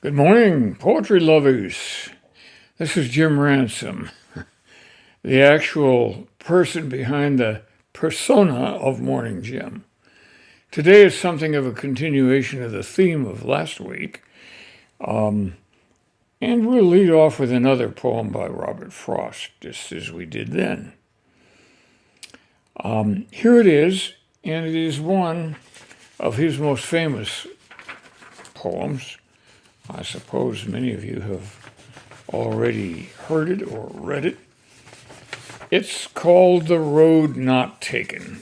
Good morning, poetry lovers. This is Jim Ransom, the actual person behind the persona of Morning Jim. Today is something of a continuation of the theme of last week, and we'll lead off with another poem by Robert Frost, just as we did then. Here it is, and it is one of his most famous poems. I suppose many of you have already heard it or read it. It's called The Road Not Taken.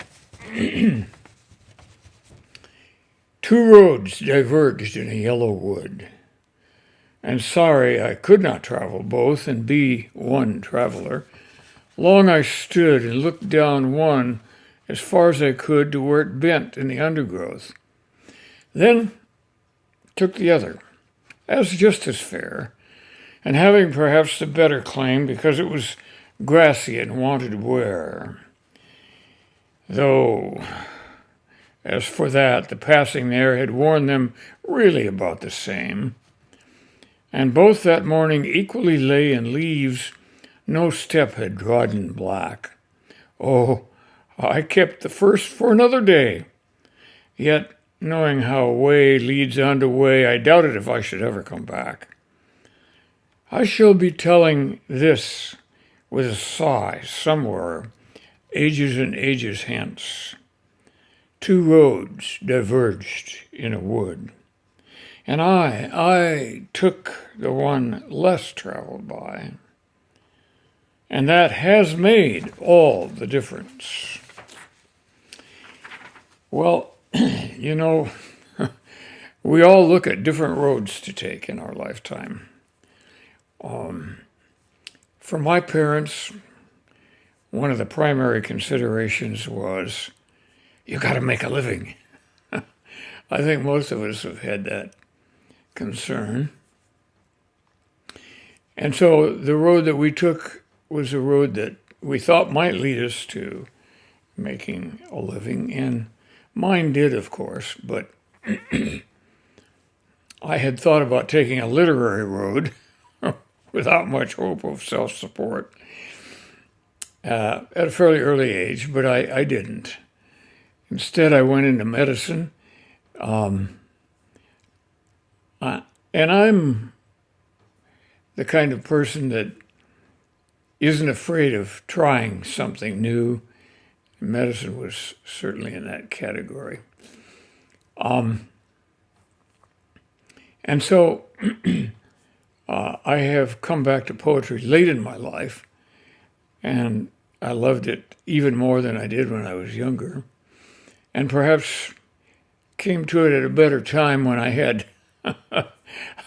Two roads diverged in a yellow wood, and sorry I could not travel both and be one traveler. Long I stood and looked down one as far as I could to where it bent in the undergrowth. Then took the other, as just as fair, and having perhaps the better claim because it was grassy and wanted wear. Though, as for that, the passing there had worn them really about the same, and both that morning equally lay in leaves, no step had trodden black. Oh, I kept the first for another day, yet knowing how way leads on to way, I doubted if I should ever come back. I shall be telling this with a sigh somewhere, ages and ages hence. Two roads diverged in a wood, and I took the one less traveled by, and that has made all the difference. Well, you know, we all look at different roads to take in our lifetime. For my parents, one of the primary considerations was, you got to make a living. I think most of us have had that concern. And so the road that we took was a road that we thought might lead us to making a living, and mine did, of course, but I had thought about taking a literary road without much hope of self-support at a fairly early age, but I didn't. Instead, I went into medicine, and I'm the kind of person that isn't afraid of trying something new. Medicine was certainly in that category. And so I have come back to poetry late in my life, and I loved it even more than I did when I was younger, and perhaps came to it at a better time when I had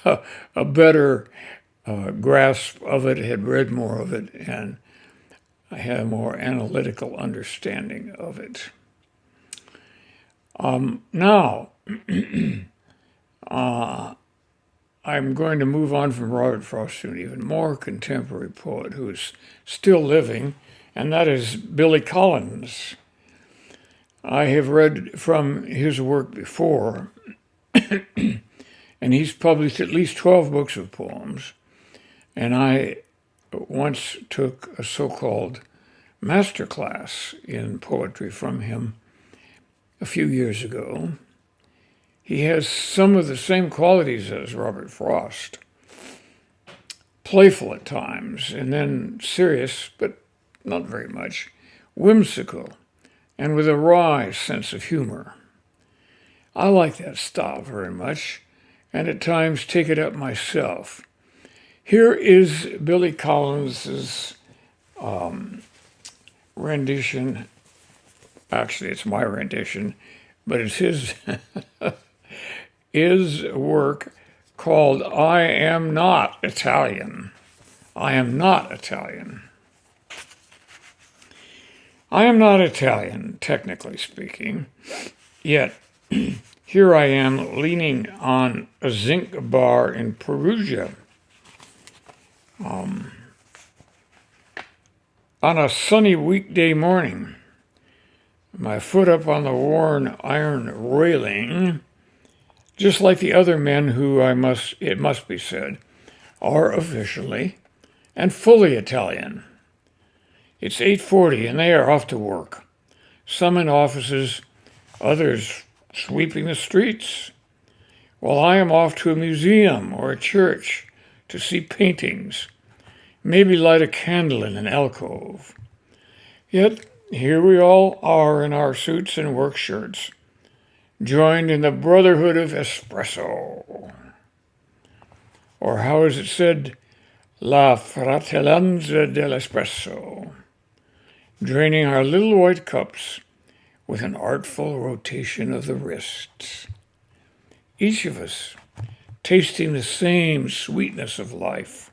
a better grasp of it, had read more of it, and I had a more analytical understanding of it. Now, I'm going to move on from Robert Frost to an even more contemporary poet who is still living, and that is Billy Collins. I have read from his work before, and he's published at least 12 books of poems, and I once took a so-called master class in poetry from him a few years ago. He has some of the same qualities as Robert Frost. Playful at times, and then serious, but not very much. Whimsical, and with a wry sense of humor. I like that style very much, and at times take it up myself. Here is Billy Collins's rendition. Actually, it's my rendition, but it's his work called I Am Not Italian. I am not Italian. I am not Italian, technically speaking, yet here I am leaning on a zinc bar in Perugia. On a sunny weekday morning, my foot up on the worn iron railing, just like the other men who it must be said, are officially and fully Italian. It's 8:40 and they are off to work. Some in offices, others sweeping the streets, while I am off to a museum or a church to see paintings, maybe light a candle in an alcove. Yet here we all are in our suits and work shirts, joined in the brotherhood of espresso. Or how is it said? La fratellanza dell'espresso. Draining our little white cups with an artful rotation of the wrists. Each of us tasting the same sweetness of life.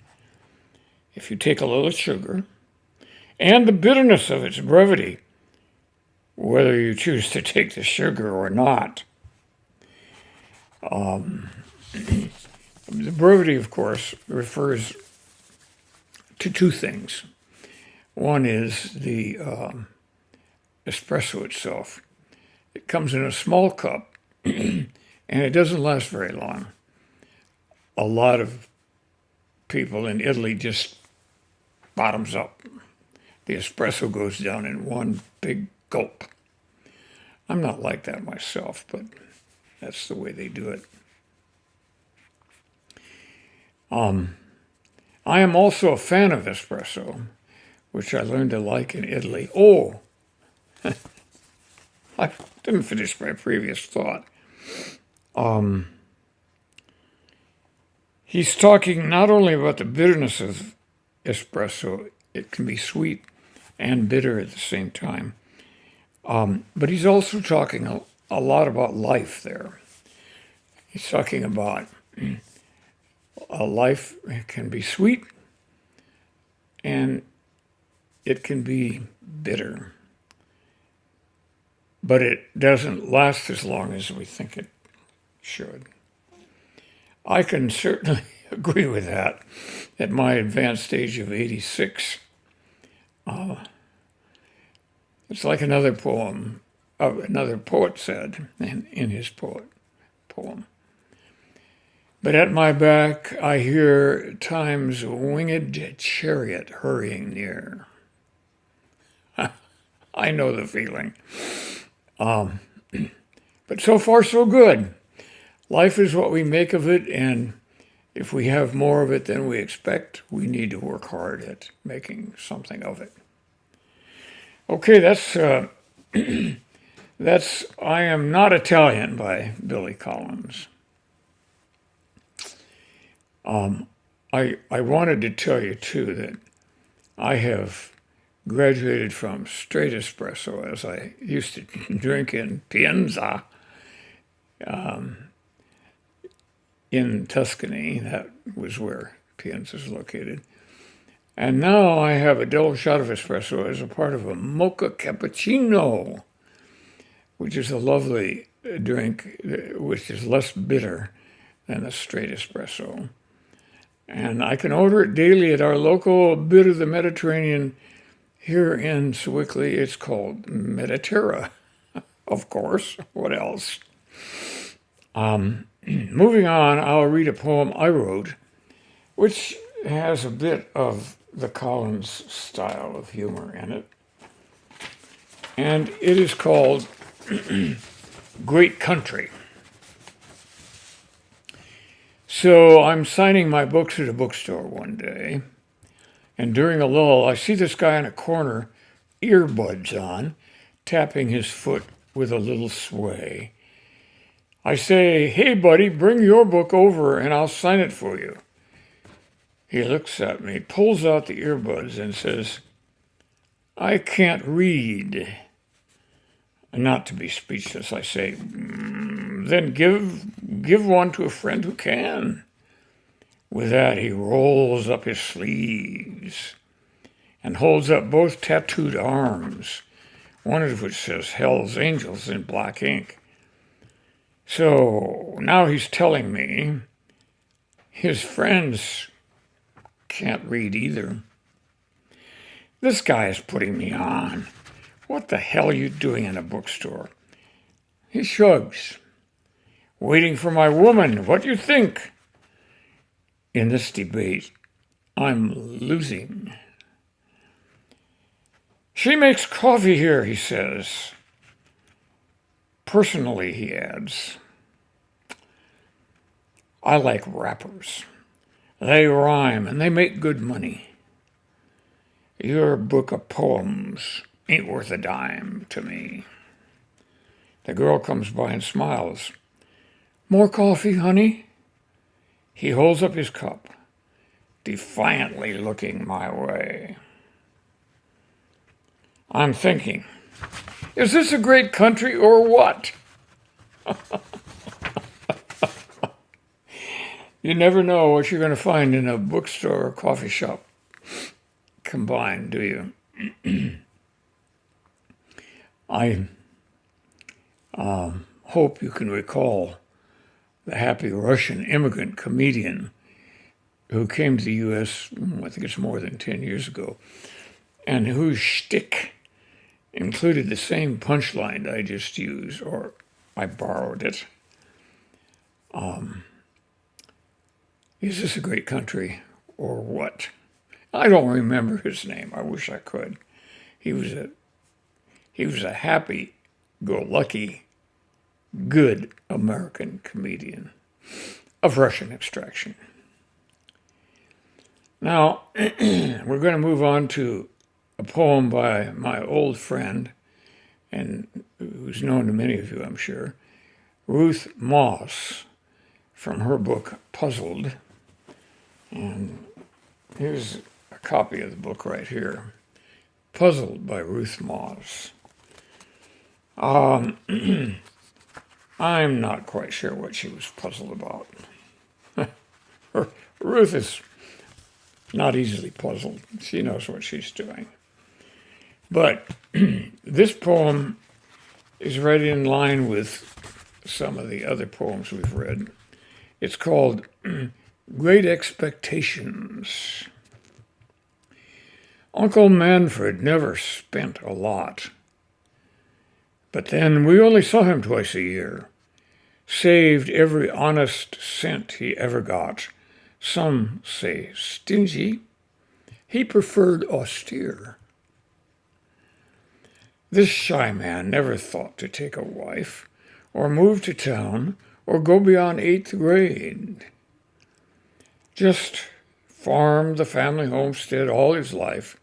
If you take a little sugar, and the bitterness of its brevity, whether you choose to take the sugar or not. The brevity, of course, refers to two things. One is the espresso itself. It comes in a small cup, and it doesn't last very long. A lot of people in Italy just bottoms up. The espresso goes down in one big gulp. I'm not like that myself, but that's the way they do it. I am also a fan of espresso, which I learned to like in Italy. Oh, I didn't finish my previous thought. He's talking not only about the bitterness of espresso, it can be sweet and bitter at the same time, but he's also talking a lot about life there. He's talking about a life can be sweet and it can be bitter, but it doesn't last as long as we think it should. I can certainly agree with that at my advanced age of 86. It's like another poem, another poet said in his poem. But at my back I hear time's winged chariot hurrying near. I know the feeling. But so far so good. Life is what we make of it, and if we have more of it than we expect, we need to work hard at making something of it. Okay, that's I Am Not Italian by Billy Collins. I wanted to tell you, too, that I have graduated from straight espresso, as I used to drink in Pienza, in Tuscany. That was where Pienza is located. And now I have a double shot of espresso as a part of a mocha cappuccino, which is a lovely drink, which is less bitter than a straight espresso. And I can order it daily at our local Bit of the Mediterranean here in Sewickley. It's called Mediterra, of course. What else? Moving on, I'll read a poem I wrote, which has a bit of the Collins style of humor in it. And it is called Great Country. So I'm signing my books at a bookstore one day, and during a lull, I see this guy in a corner, earbuds on, tapping his foot with a little sway. I say, "Hey, buddy, bring your book over and I'll sign it for you." He looks at me, pulls out the earbuds, and says, "I can't read." Not to be speechless, I say, "Then give one to a friend who can." With that, he rolls up his sleeves and holds up both tattooed arms, one of which says Hell's Angels in black ink. So now he's telling me his friends can't read either. This guy is putting me on. What the hell are you doing in a bookstore? He shrugs. waiting for my woman. What do you think? In this debate, I'm losing. She makes coffee here, he says. Personally, he adds, I like rappers. They rhyme and they make good money. Your book of poems ain't worth a dime to me. The girl comes by and smiles. More coffee, honey? He holds up his cup, defiantly looking my way. I'm thinking, is this a great country or what? You never know what you're going to find in a bookstore or coffee shop combined, do you? I hope you can recall the happy Russian immigrant comedian who came to the U.S., I think it's more than 10 years ago, and whose shtick included the same punchline I just used, or I borrowed it. Is this a great country or what? I don't remember his name. I wish I could. He was a happy-go-lucky, good American comedian of Russian extraction. Now, we're going to move on to a poem by my old friend, and who's known to many of you, I'm sure, Ruth Moss, from her book, Puzzled. And here's a copy of the book right here, Puzzled by Ruth Moss. I'm not quite sure what she was puzzled about. Ruth is not easily puzzled. She knows what she's doing. But this poem is right in line with some of the other poems we've read. It's called Great Expectations. Uncle Manfred never spent a lot. But then we only saw him twice a year. Saved every honest cent he ever got. Some say stingy. He preferred austere. This shy man never thought to take a wife, or move to town, or go beyond 8th grade. Just farmed the family homestead all his life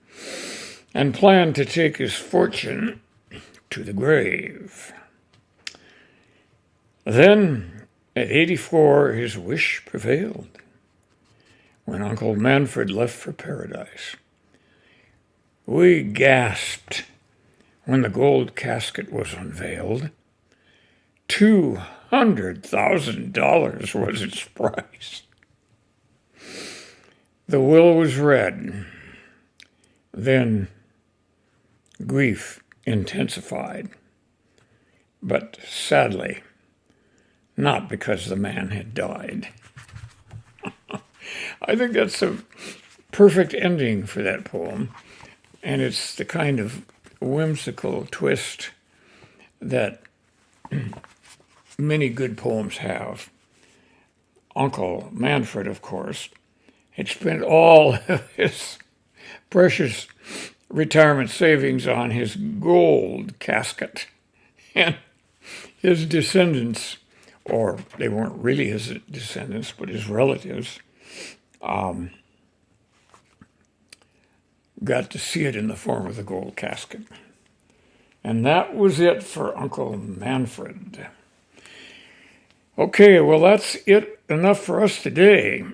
and planned to take his fortune to the grave. Then, at 84, his wish prevailed when Uncle Manfred left for paradise. We gasped when the gold casket was unveiled. $200,000 was its price. The will was read. Then grief intensified, but sadly, not because the man had died. I think that's a perfect ending for that poem, and it's the kind of whimsical twist that many good poems have. Uncle Manfred, of course, had spent all of his precious retirement savings on his gold casket. And his descendants, or they weren't really his descendants, but his relatives, got to see it in the form of the gold casket. And that was it for Uncle Manfred. Okay, well, that's it enough for us today.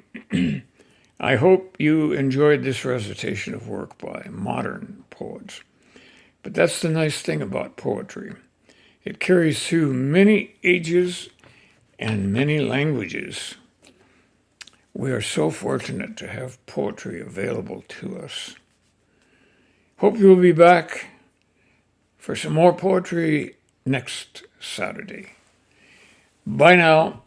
I hope you enjoyed this recitation of work by modern poets. But that's the nice thing about poetry. It carries through many ages and many languages. We are so fortunate to have poetry available to us. Hope you'll be back for some more poetry next Saturday. Bye now.